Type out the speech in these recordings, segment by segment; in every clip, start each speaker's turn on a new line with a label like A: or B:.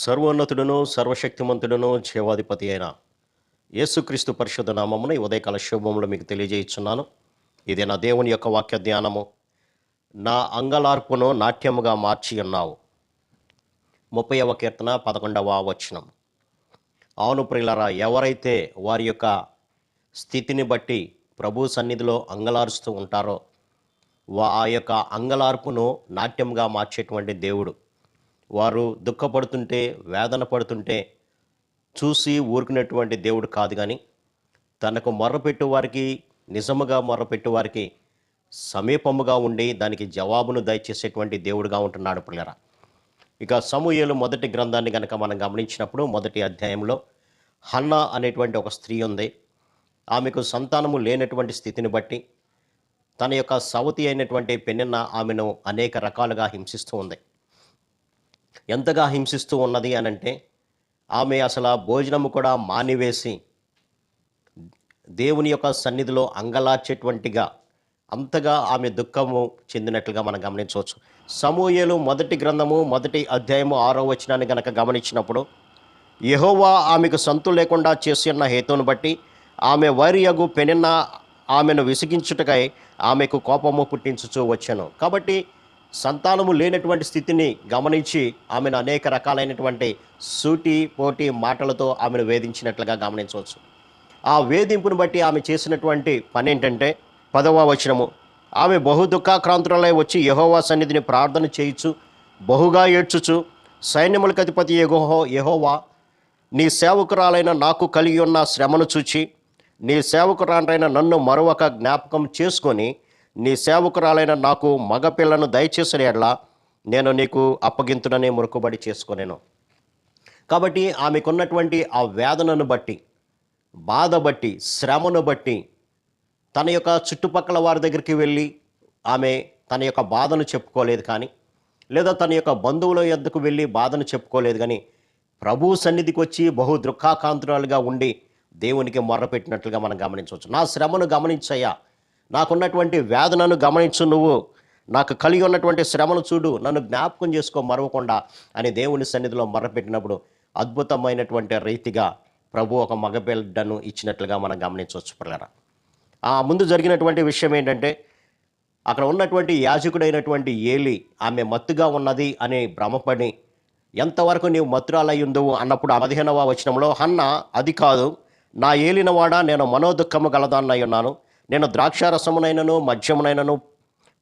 A: సర్వోన్నతుడును సర్వశక్తిమంతుడును జీవాధిపతి అయిన యేసుక్రీస్తు పరిశుద్ధ నామమున ఈ ఉదయకాల శుభములు మీకు తెలియజేస్తున్నాను. ఇది నా దేవుని యొక్క వాక్య ధ్యానము. నా అంగలార్పును నాట్యముగా మార్చి ఉన్నావు. 30వ కీర్తన 11వ వచనం. అవును ప్రియులారా, ఎవరైతే వారి యొక్క స్థితిని బట్టి ప్రభు సన్నిధిలో అంగలారుస్తూ ఉంటారో ఆ యొక్క అంగలార్పును నాట్యంగా మార్చేటువంటి దేవుడు. వారు దుఃఖపడుతుంటే, వేదన పడుతుంటే చూసి ఊరుకునేటువంటి దేవుడు కాదు, కానీ తనకు మొర్రపెట్టు వారికి, నిజముగా మొర్రపెట్టు వారికి సమీపముగా ఉండి దానికి జవాబును దయచేసేటువంటి దేవుడుగా ఉంటున్నాడు ప్రియులారా. ఇక సమూయేలు మొదటి గ్రంథాన్ని కనుక మనం గమనించినప్పుడు మొదటి అధ్యాయంలో హన్నా అనేటువంటి ఒక స్త్రీ ఉంది. ఆమెకు సంతానము లేనటువంటి స్థితిని బట్టి తన యొక్క సవతి అయినటువంటి పెనిన్న ఆమెను అనేక రకాలుగా హింసిస్తూ ఉంది. ఎంతగా హింసిస్తూ ఉన్నది అనంటే ఆమె అసలు భోజనము కూడా మానివేసి దేవుని యొక్క సన్నిధిలో అంగలార్చేటువంటిగా అంతగా ఆమె దుఃఖము చెందినట్లుగా మనం గమనించవచ్చు. సమూయేలు మొదటి గ్రంథము మొదటి అధ్యాయము 6వ వచనాన్ని గనక గమనించినప్పుడు యెహోవా ఆమెకు సంతు లేకుండా చేసిన హేతువును బట్టి ఆమె వైరియగు పెనిన్న ఆమెను విసిగించుటకై ఆమెకు కోపము పుట్టించుచూ వచ్చాను. కాబట్టి సంతానము లేనటువంటి స్థితిని గమనించి ఆమెను అనేక రకాలైనటువంటి సూటి పోటీ మాటలతో ఆమెను వేధించినట్లుగా గమనించవచ్చు. ఆ వేధింపును బట్టి ఆమె చేసినటువంటి పని ఏంటంటే 10వ వచనము, ఆమె బహు దుఃఖాక్రాంతులై వచ్చి యెహోవా సన్నిధిని ప్రార్థన చేయుచు బహుగా ఏడ్చుచు, సైన్యములకు అధిపతి యెహోవా, నీ సేవకురాలైన నాకు కలిగి ఉన్న శ్రమను చూచి నీ సేవకురాలైన నన్ను మరొక జ్ఞాపకం చేసుకొని నీ సేవకురాలైన నాకు మగపిల్లను దయచేసిన ఎడల నేను నీకు అప్పగింతునని మొక్కుబడి చేసుకొనేను. కాబట్టి ఆమెకున్నటువంటి ఆ వేదనను బట్టి, బాధ బట్టి, శ్రమను బట్టి తన యొక్క చుట్టుపక్కల వారి దగ్గరికి వెళ్ళి ఆమె తన యొక్క బాధను చెప్పుకోలేదు, కానీ లేదా తన యొక్క బంధువుల యొద్దకు వెళ్ళి బాధను చెప్పుకోలేదు, కానీ ప్రభు సన్నిధికి వచ్చి బహు దుఃఖాకాంతురాలుగా ఉండి దేవునికి మొర్రపెట్టినట్లుగా మనం గమనించవచ్చు. నా శ్రమను గమనించయ్యా, నాకున్నటువంటి వేదనను గమనించు, నువ్వు నాకు కలిగి ఉన్నటువంటి శ్రమను చూడు, నన్ను జ్ఞాపకం చేసుకో మరవకుండా అని దేవుని సన్నిధిలో మొర్రపెట్టినప్పుడు అద్భుతమైనటువంటి రీతిగా ప్రభు ఒక మగబిడ్డను ఇచ్చినట్లుగా మనం గమనించవచ్చు పిల్లరా. ఆ ముందు జరిగినటువంటి విషయం ఏంటంటే, అక్కడ ఉన్నటువంటి యాజకుడైనటువంటి ఏలి ఆమె మత్తుగా ఉన్నది అని భ్రమపడి, ఎంతవరకు నీవు మత్తురాలయ్యుందువు అన్నప్పుడు 15వ వచనంలో హన్నా, అది కాదు, నా ఏలినవాడా, నేను మనోదుఖము గలదాన్నై ఉన్నాను. నేను ద్రాక్షారసమునైనను మద్యమునైనను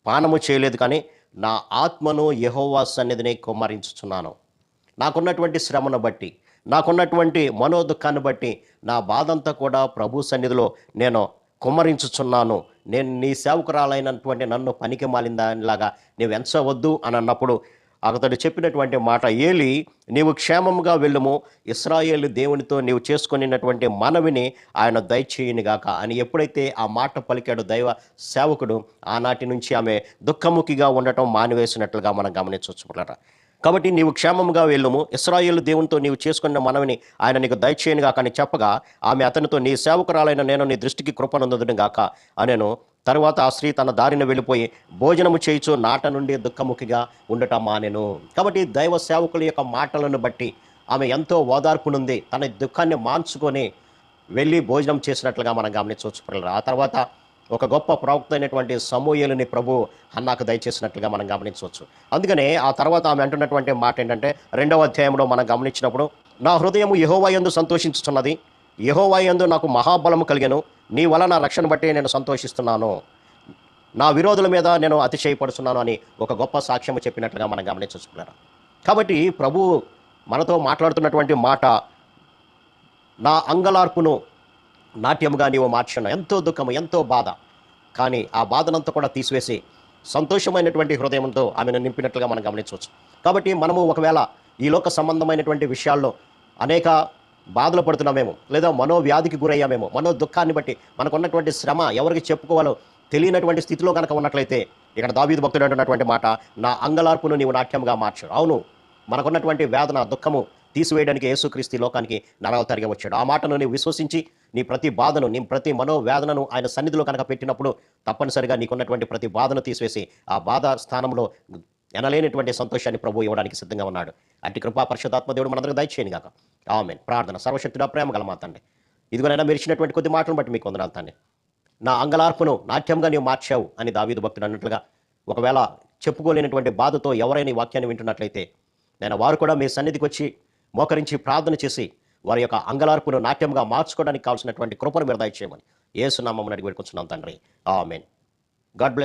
A: పానము చేయలేదు, కానీ నా ఆత్మను యెహోవా సన్నిధిని కుమ్మరించుచున్నాను. నాకున్నటువంటి శ్రమను బట్టి, నాకున్నటువంటి మనోదుఖాన్ని బట్టి నా బాధంతా కూడా ప్రభు సన్నిధిలో నేను కుమ్మరించుచున్నాను. నేను నీ సేవకురాలైనటువంటి నన్ను పనికి మాలిన దానిలాగా నీవు ఎంచవద్దు అని అన్నప్పుడు అతడు చెప్పినటువంటి మాట, ఏలి, నీవు క్షేమముగా వెళ్ళుము, ఇశ్రాయేలు దేవునితో నీవు చేసుకున్నటువంటి మనవిని ఆయన దయచేయునిగాక అని ఎప్పుడైతే ఆ మాట పలికాడు దైవ సేవకుడు, ఆనాటి నుంచి ఆమె దుఃఖముఖిగా ఉండటం మానివేసినట్లుగా మనం గమనించవచ్చు. కాబట్టి నీవు క్షేమముగా వెళ్ళుము, ఇశ్రాయేలు దేవునితో నీవు చేసుకున్న మనవిని ఆయన నీకు దయచేయునిగాక అని చెప్పగా ఆమె అతనితో, నీ సేవకురాలైన నేను నీ దృష్టికి కృపనందుదును గాక అనేను. తరువాత ఆ స్త్రీ తన దారిని వెళ్ళిపోయి భోజనము చేయుచు నాట నుండి దుఃఖముఖిగా ఉండటం మానెను. కాబట్టి దైవ సేవకుల యొక్క మాటలను బట్టి ఆమె ఎంతో ఓదార్పునుంది, తన దుఃఖాన్ని మాన్చుకొని వెళ్ళి భోజనం చేసినట్లుగా మనం గమనించవచ్చు. ఆ తర్వాత ఒక గొప్ప ప్రవక్త అయినటువంటి సమూయేలుని ప్రభు హన్నాకు దయచేసినట్లుగా మనం గమనించవచ్చు. అందుకనే ఆ తర్వాత ఆమె అంటున్నటువంటి మాట ఏంటంటే 2వ అధ్యాయంలో మనం గమనించినప్పుడు, నా హృదయము యెహోవా యందు సంతోషించుతున్నది, యెహోవా యందు నాకు మహాబలము కలిగెను, నీ వలన రక్షణ బట్టి నేను సంతోషిస్తున్నాను, నా విరోధుల మీద నేను అతిశయపడుతున్నాను అని ఒక గొప్ప సాక్ష్యము చెప్పినట్లుగా మనం గమనించుకున్నారు. కాబట్టి ప్రభు మనతో మాట్లాడుతున్నటువంటి మాట, నా అంగలార్పును నాట్యముగా నీవు మార్చున్నావు. ఎంతో దుఃఖము, ఎంతో బాధ, కానీ ఆ బాధనంతా కూడా తీసివేసి సంతోషమైనటువంటి హృదయంతో ఆమెను నింపినట్లుగా మనం గమనించవచ్చు. కాబట్టి మనము ఒకవేళ ఈ లోక సంబంధమైనటువంటి విషయాల్లో అనేక బాధలు పడుతున్నామేమో, లేదా మనోవ్యాధికి గురయ్యామేమో, మనో దుఃఖాన్ని బట్టి మనకున్నటువంటి శ్రమ ఎవరికి చెప్పుకోవాలో తెలియనటువంటి స్థితిలో కనుక ఉన్నట్లయితే ఇక్కడ దావీదు భక్తుడు అంటున్నటువంటి మాట, నా అంగలార్పును నీవు నాట్యంగా మార్చు. అవును, మనకున్నటువంటి వేదన, దుఃఖము తీసివేయడానికి యేసుక్రీస్తు లోకానికి నరవతారిగా వచ్చాడు. ఆ మాటను నీవు విశ్వసించి నీ ప్రతి బాధను, నీ ప్రతి మనోవేదనను ఆయన సన్నిధిలో కనుక పెట్టినప్పుడు తప్పనిసరిగా నీకున్నటువంటి ప్రతి బాధను తీసివేసి ఆ బాధ స్థానంలో ఎనలేనటువంటి సంతోషాన్ని ప్రభు ఇవ్వడానికి సిద్ధంగా ఉన్నాడు. అట్టి కృపా పరిశుద్ధాత్మ దేవుడు మనందరికి దయచేయను గాక. ఆమేన్. ప్రార్థన. సర్వశక్తుడా, ప్రేమ గల మా తండ్రి, ఇదిగోనైనా మీరు ఇచ్చినటువంటి కొద్ది మాటలను బట్టి మీకు వందనాలు తండ్రి. నా అంగలార్పును నాట్యంగా నీవు మార్చావు అని దావీదు భక్తుడు అన్నట్లుగా, ఒకవేళ చెప్పుకోలేనటువంటి బాధతో ఎవరైనా ఈ వాక్యాన్ని వింటున్నట్లయితే, నేను వారు కూడా మీ సన్నిధికి వచ్చి మోకరించి ప్రార్థన చేసి వారి యొక్క అంగలార్పును నాట్యంగా మార్చుకోవడానికి కావాల్సినటువంటి కృపను మీరు దయచేయమని యేసు నామమున అడిగి వేడుకొంచున్నాం తండ్రి. ఆమేన్. God bless.